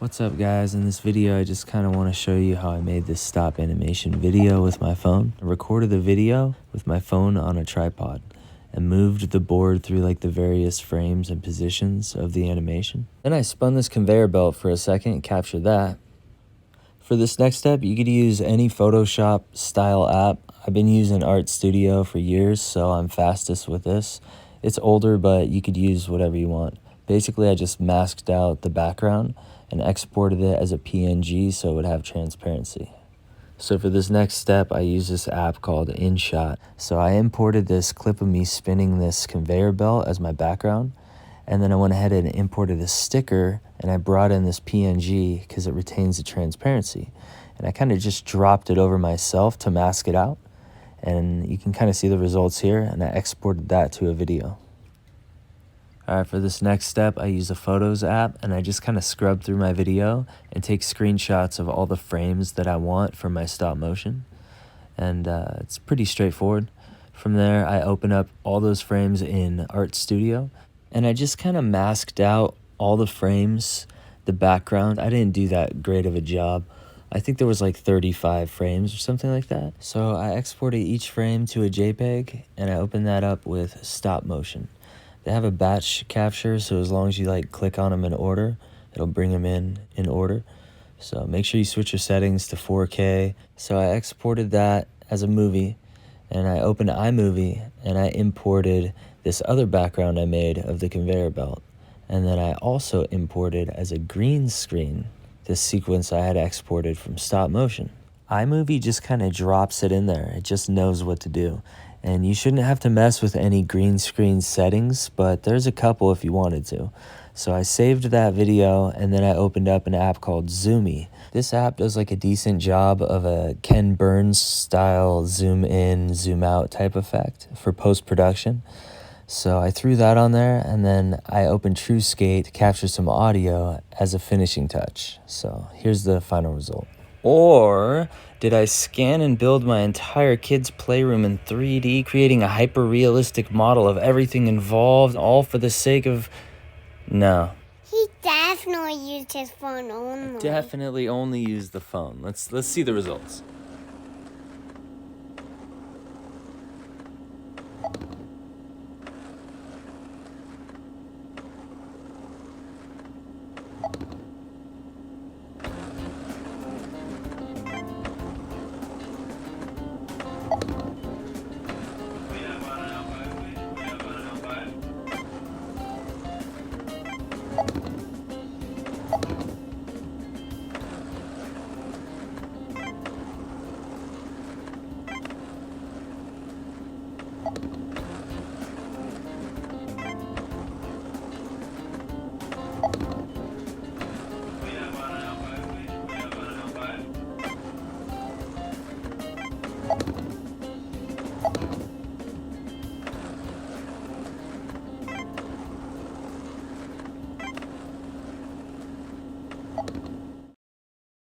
What's up guys, in this video I just kind of want to show you how I made this stop animation video with my phone. I recorded the video with my phone on a tripod and moved the board through like the various frames and positions of the animation. Then I spun this conveyor belt for a second and captured that. For this next step, you could use any Photoshop style app. I've been using Art Studio for years, so I'm fastest with this. It's older, but you could use whatever you want. Basically, I just masked out the background and exported it as a PNG so it would have transparency. So for this next step, I use this app called InShot. So I imported this clip of me spinning this conveyor belt as my background. And then I went ahead and imported a sticker and I brought in this PNG because it retains the transparency. And I kind of just dropped it over myself to mask it out. And you can kind of see the results here, and I exported that to a video. Alright, for this next step, I use a Photos app and I just kind of scrub through my video and take screenshots of all the frames that I want for my stop motion. And it's pretty straightforward. From there, I open up all those frames in Art Studio and I just kind of masked out all the frames, the background. I didn't do that great of a job. I think there was like 35 frames or something like that. So I exported each frame to a JPEG and I opened that up with stop motion. They have a batch capture, so as long as you like click on them in order, it'll bring them in order. So make sure you switch your settings to 4K. So I exported that as a movie and I opened iMovie and I imported this other background I made of the conveyor belt. And then I also imported as a green screen this sequence I had exported from stop motion. iMovie just kind of drops it in there. It just knows what to do. And you shouldn't have to mess with any green screen settings, but there's a couple if you wanted to. So I saved that video and then I opened up an app called Zoomy. This app does like a decent job of a Ken Burns style zoom in, zoom out type effect for post-production. So I threw that on there and then I opened TrueSkate to capture some audio as a finishing touch. So here's the final result. Or did I scan and build my entire kid's playroom in 3D, creating a hyper-realistic model of everything involved, all for the sake of... No. He definitely used his phone only. Definitely only used the phone. Let's see the results.